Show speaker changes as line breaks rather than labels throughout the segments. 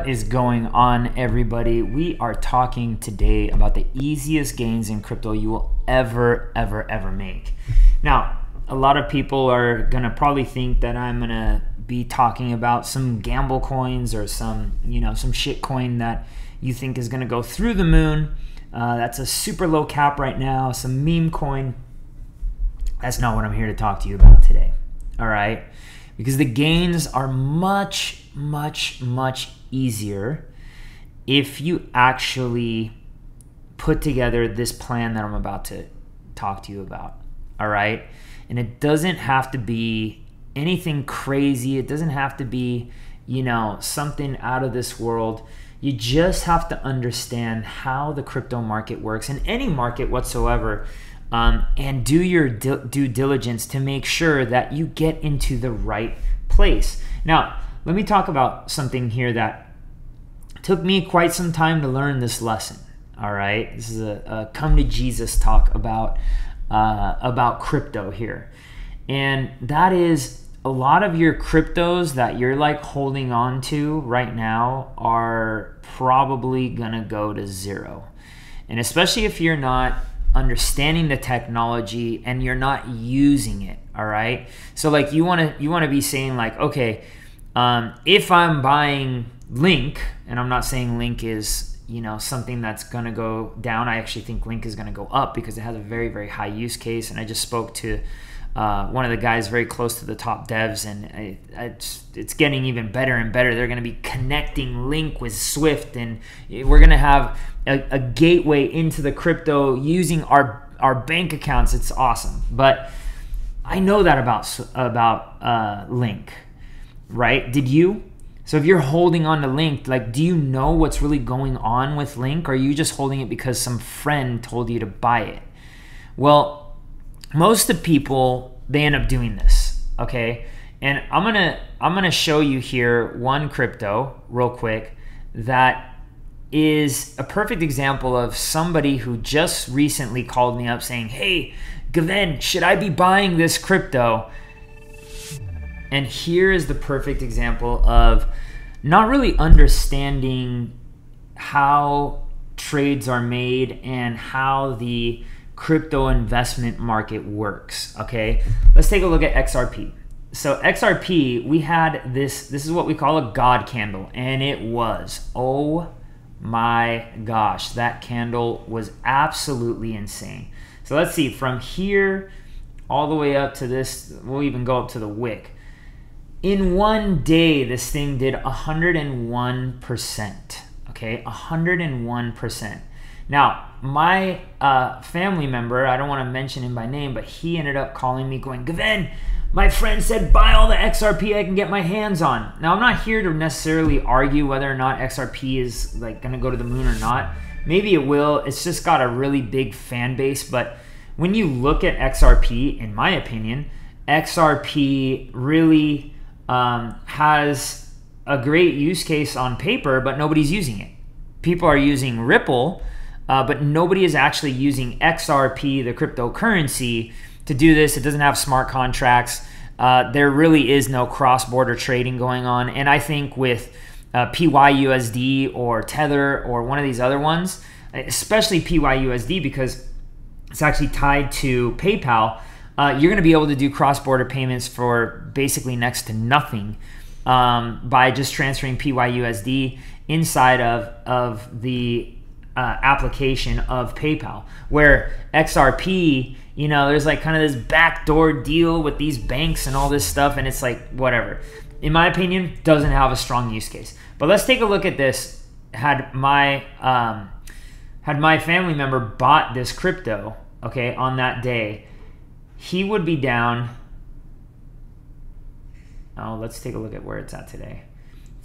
What is going on, everybody? We are talking today about the easiest gains in crypto you will ever make. Now, a lot of people are gonna probably think that I'm gonna be talking about some gamble coins or some shit coin that you think is gonna go through the moon. That's a super low cap right now, some meme coin. That's not what I'm here to talk to you about today, all right? Because the gains are much easier if you actually put together this plan that I'm about to talk to you about, all right? And it doesn't have to be anything crazy. It doesn't have to be, something out of this world. You just have to understand how the crypto market works, and any market whatsoever, and do your due diligence to make sure that you get into the right place. Now, let me talk about something here that took me quite some time to learn this lesson. All right, this is a come to Jesus talk about crypto here, and that is a lot of your cryptos that you're like holding on to right now are probably gonna go to zero, and especially if you're not understanding the technology and you're not using it. All right, so like you want to be saying like, okay, if I'm buying Link, and I'm not saying Link is something that's gonna go down. I actually think Link is gonna go up because it has a very high use case, and I just spoke to one of the guys very close to the top devs, and it's getting even better and better. They're going to be connecting Link with Swift, and we're going to have a gateway into the crypto using our bank accounts. It's awesome. But I know that about Link, right? Did you? So if you're holding on to Link, like, do you know what's really going on with Link, or are you just holding it because some friend told you to buy it? Well, most of the people, they end up doing this, okay? And I'm gonna show you here one crypto real quick that is a perfect example of somebody who just recently called me up saying, hey, Gavin, should I be buying this crypto? And here is the perfect example of not really understanding how trades are made and how the crypto investment market works. Okay, let's take a look at XRP. So XRP, we had this is what we call a God candle, and it was, oh my gosh, that candle was absolutely insane. So let's see, from here all the way up to this, we'll even go up to the wick. In one day, this thing did 101%. Okay, 101%. Now, my family member, I don't want to mention him by name, but he ended up calling me going, Gavin, my friend said buy all the XRP I can get my hands on. Now, I'm not here to necessarily argue whether or not XRP is like going to go to the moon or not. Maybe it will. It's just got a really big fan base. But when you look at XRP, in my opinion, XRP really has a great use case on paper, but nobody's using it. People are using Ripple, but nobody is actually using XRP, the cryptocurrency, to do this. It doesn't have smart contracts. There really is no cross-border trading going on. And I think with PYUSD or Tether or one of these other ones, especially PYUSD because it's actually tied to PayPal, you're going to be able to do cross-border payments for basically next to nothing by just transferring PYUSD inside of the application of PayPal, where XRP, there's like kind of this backdoor deal with these banks and all this stuff, and it's like whatever. In my opinion, doesn't have a strong use case. But let's take a look at this. Had my family member bought this crypto, okay, on that day, he would be down. Oh, let's take a look at where it's at today.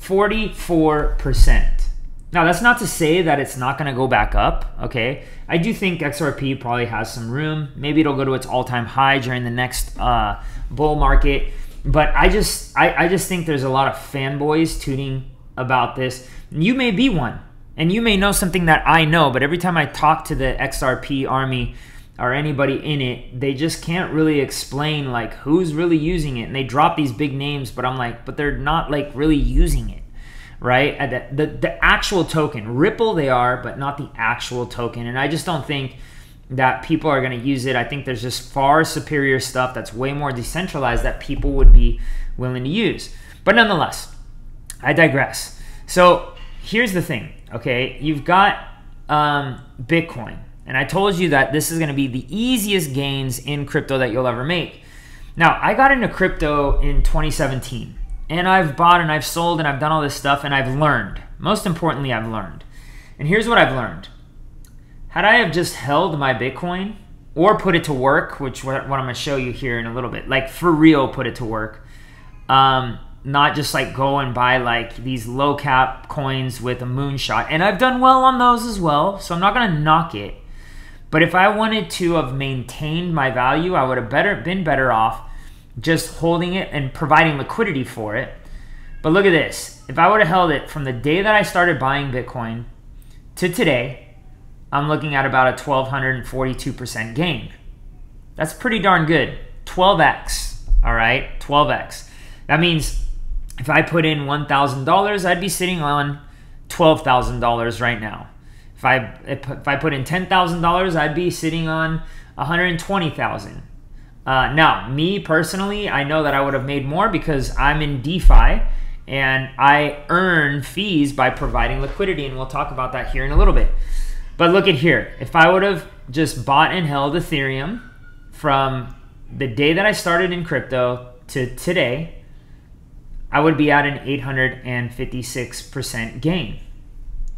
44%. Now, that's not to say that it's not going to go back up, okay? I do think XRP probably has some room. Maybe it'll go to its all-time high during the next bull market. But I just think there's a lot of fanboys tooting about this. You may be one, and you may know something that I know, but every time I talk to the XRP army or anybody in it, they just can't really explain like who's really using it. And they drop these big names, but I'm like, but they're not like really using it. right? The actual token. Ripple they are, but not the actual token. And I just don't think that people are going to use it. I think there's just far superior stuff that's way more decentralized that people would be willing to use. But nonetheless, I digress. So here's the thing, okay? You've got Bitcoin. And I told you that this is going to be the easiest gains in crypto that you'll ever make. Now, I got into crypto in 2017. And I've bought and I've sold and I've done all this stuff and I've learned. Most importantly, I've learned. And here's what I've learned. Had I have just held my Bitcoin or put it to work, which what I'm going to show you here in a little bit, like for real put it to work, not just like go and buy like these low cap coins with a moonshot. And I've done well on those as well, so I'm not going to knock it. But if I wanted to have maintained my value, I would have been better off just holding it and providing liquidity for it. But look at this. If I would have held it from the day that I started buying Bitcoin to today, I'm looking at about a 1,242% gain. That's pretty darn good. 12x, all right? 12x. That means if I put in $1,000, I'd be sitting on $12,000 right now. If I put in $10,000, I'd be sitting on $120,000. Now, me personally, I know that I would have made more because I'm in DeFi and I earn fees by providing liquidity, and we'll talk about that here in a little bit. But look at here. If I would have just bought and held Ethereum from the day that I started in crypto to today, I would be at an 856% gain.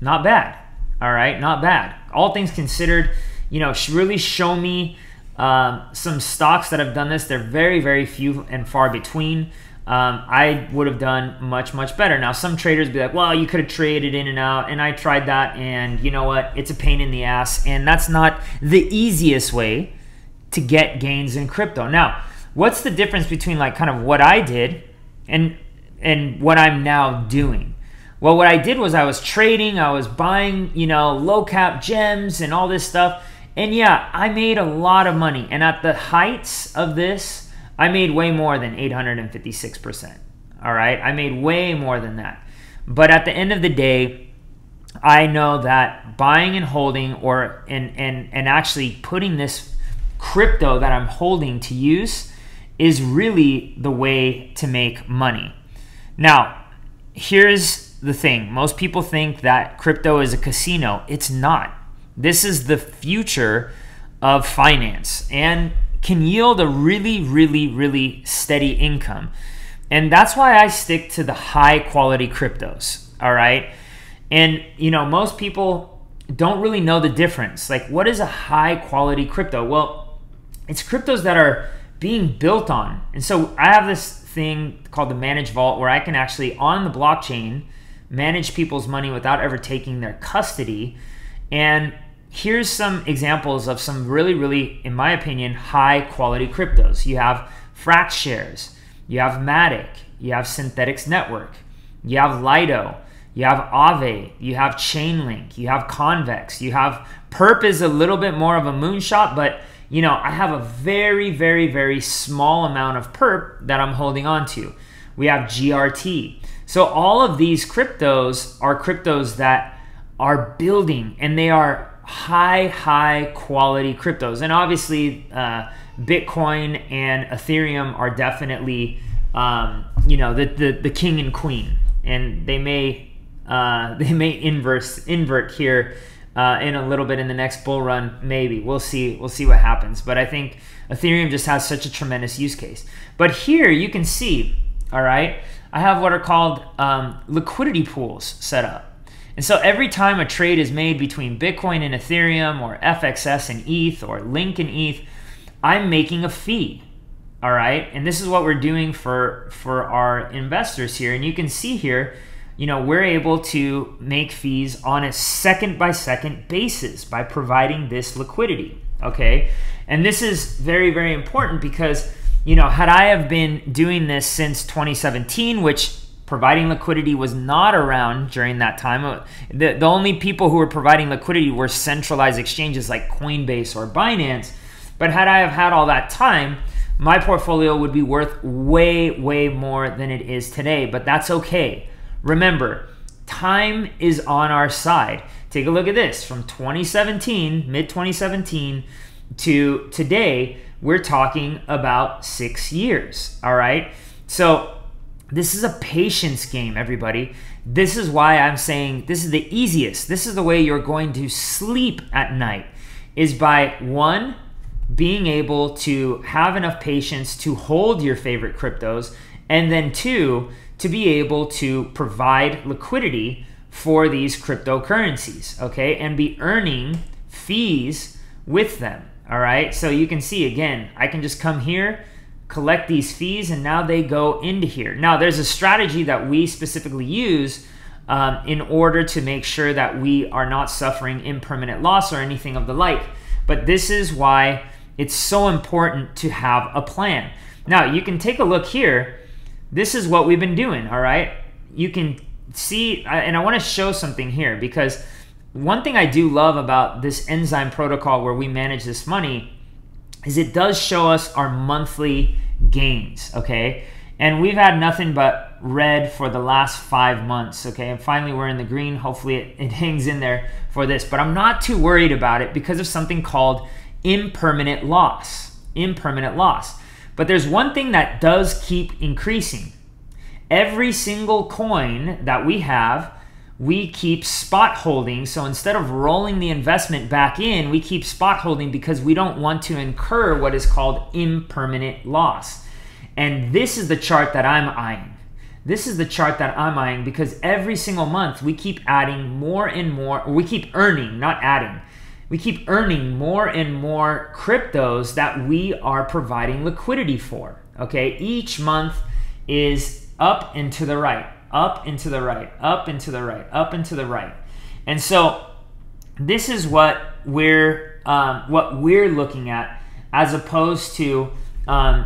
Not bad. All right, not bad. All things considered, you know, really show me some stocks that have done this. They're very, very few and far between. I would have done much, much better. Now, some traders be like, well, you could have traded in and out, and I tried that, and you know what? It's a pain in the ass, and that's not the easiest way to get gains in crypto. Now, what's the difference between like kind of what I did and what I'm now doing? Well, what I did was I was trading, I was buying, you know, low cap gems and all this stuff. And yeah, I made a lot of money. And at the heights of this, I made way more than 856%. All right, I made way more than that. But at the end of the day, I know that buying and holding and actually putting this crypto that I'm holding to use is really the way to make money. Now, here's the thing. Most people think that crypto is a casino. It's not. This is the future of finance and can yield a really, really, really steady income. And that's why I stick to the high quality cryptos, all right? And, you know, most people don't really know the difference. Like, what is a high quality crypto? Well, it's cryptos that are being built on. And so I have this thing called the Managed Vault where I can actually, on the blockchain, manage people's money without ever taking their custody. And here's some examples of some really, really, in my opinion, high quality cryptos. You have Frax Shares, you have Matic, you have Synthetics Network, you have Lido, you have Aave, you have Chainlink, you have Convex, you have Perp is a little bit more of a moonshot, but you know, I have a very, very, very small amount of Perp that I'm holding on to. We have GRT. So all of these cryptos are cryptos that are building, and they are high quality cryptos. And obviously, Bitcoin and Ethereum are definitely, you know, the king and queen. And they may invert here in a little bit in the next bull run. Maybe we'll see what happens. But I think Ethereum just has such a tremendous use case. But here you can see, all right, I have what are called liquidity pools set up. And so every time a trade is made between Bitcoin and Ethereum or FXS and ETH or Link and ETH, I'm making a fee, all right? And this is what we're doing for our investors here. And you can see here, you know, we're able to make fees on a second-by-second basis by providing this liquidity, okay? And this is very, very important because, you know, had I have been doing this since 2017, which providing liquidity was not around during that time. The only people who were providing liquidity were centralized exchanges like Coinbase or Binance. But had I have had all that time, my portfolio would be worth way more than it is today. But that's okay. Remember, time is on our side. Take a look at this. From 2017, mid-2017 to today, we're talking about 6 years, all right? So this is a patience game, everybody. This is why I'm saying this is the easiest. This is the way you're going to sleep at night, is by, one, being able to have enough patience to hold your favorite cryptos, and then two, to be able to provide liquidity for these cryptocurrencies, okay, and be earning fees with them, all right? So you can see, again, I can just come here, collect these fees, and now they go into here. Now, there's a strategy that we specifically use in order to make sure that we are not suffering impermanent loss or anything of the like. But this is why it's so important to have a plan. Now, you can take a look here. This is what we've been doing, all right? You can see, and I want to show something here, because one thing I do love about this enzyme protocol where we manage this money is it does show us our monthly gains, okay? And we've had nothing but red for the last 5 months, okay? And finally we're in the green. Hopefully it hangs in there for this. But I'm not too worried about it because of something called impermanent loss. Impermanent loss. But there's one thing that does keep increasing. Every single coin that we have, we keep spot holding. So instead of rolling the investment back in, we keep spot holding because we don't want to incur what is called impermanent loss. And this is the chart that I'm eyeing. This is the chart that I'm eyeing because every single month we keep adding more and more, or we keep earning, not adding. We keep earning more and more cryptos that we are providing liquidity for, okay? Each month is up and to the right, up and to the right, up and to the right, up and to the right. And so this is what we're looking at, as opposed to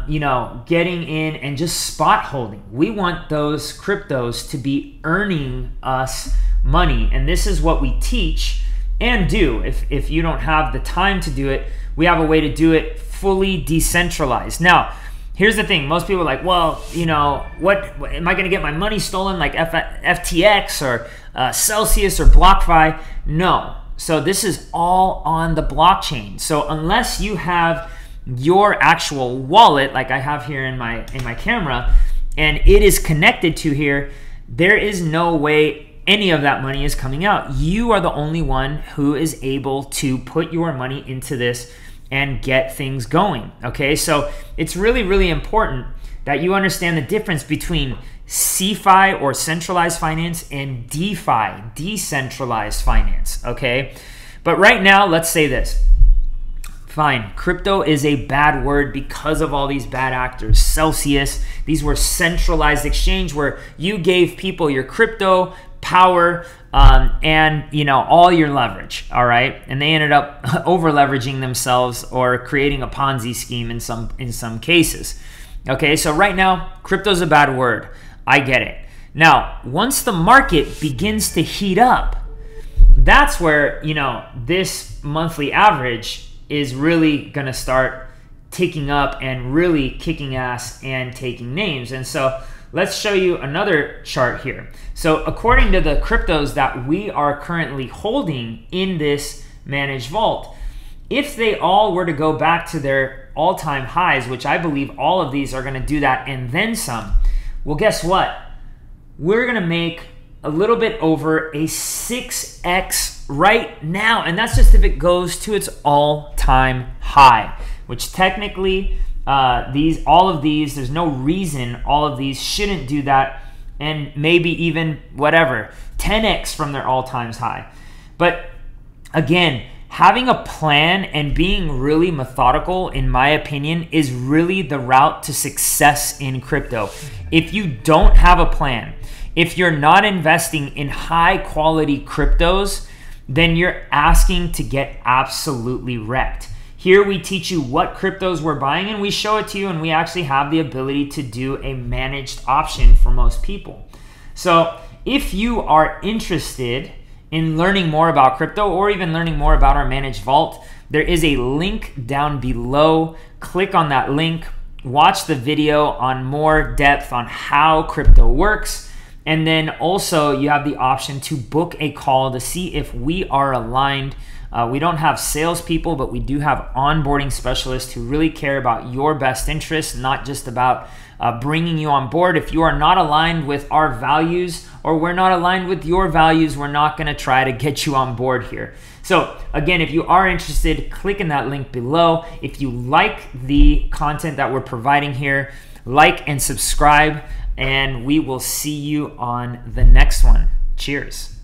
you know, getting in and just spot holding. We want those cryptos to be earning us money, and this is what we teach and do. If you don't have the time to do it, we have a way to do it fully decentralized. Now, here's the thing. Most people are like, well, you know, what am I going to get my money stolen like FTX or Celsius or BlockFi? No. So this is all on the blockchain. So unless you have your actual wallet, like I have here in my camera, and it is connected to here, there is no way any of that money is coming out. You are the only one who is able to put your money into this and get things going, okay? So it's really, really important that you understand the difference between CeFi or centralized finance and DeFi, decentralized finance, okay? But right now, let's say this. Fine, crypto is a bad word because of all these bad actors. Celsius, these were centralized exchange where you gave people your crypto power and, you know, all your leverage, all right? And they ended up over leveraging themselves or creating a Ponzi scheme in some cases. Okay, so right now, crypto's a bad word. I get it. Now, once the market begins to heat up, that's where, you know, this monthly average is really going to start ticking up and really kicking ass and taking names. And so let's show you another chart here. So according to the cryptos that we are currently holding in this managed vault, if they all were to go back to their all-time highs, which I believe all of these are going to do that and then some, well, guess what? We're going to make a little bit over a 6x right now, and that's just if it goes to its all-time high, which technically all of these, there's no reason all of these shouldn't do that, and maybe even whatever 10x from their all-time high. But again, having a plan and being really methodical, in my opinion, is really the route to success in crypto. If you don't have a plan, if you're not investing in high quality cryptos, then you're asking to get absolutely wrecked. Here we teach you what cryptos we're buying and we show it to you, and we actually have the ability to do a managed option for most people. So if you are interested in learning more about crypto or even learning more about our managed vault, there is a link down below. Click on that link, watch the video on more depth on how crypto works, And then also you have the option to book a call to see if we are aligned. We don't have salespeople, but we do have onboarding specialists who really care about your best interests, not just about bringing you on board. If you are not aligned with our values or we're not aligned with your values, we're not going to try to get you on board here. So again, if you are interested, click in that link below. If you like the content that we're providing here, like and subscribe, and we will see you on the next one. Cheers.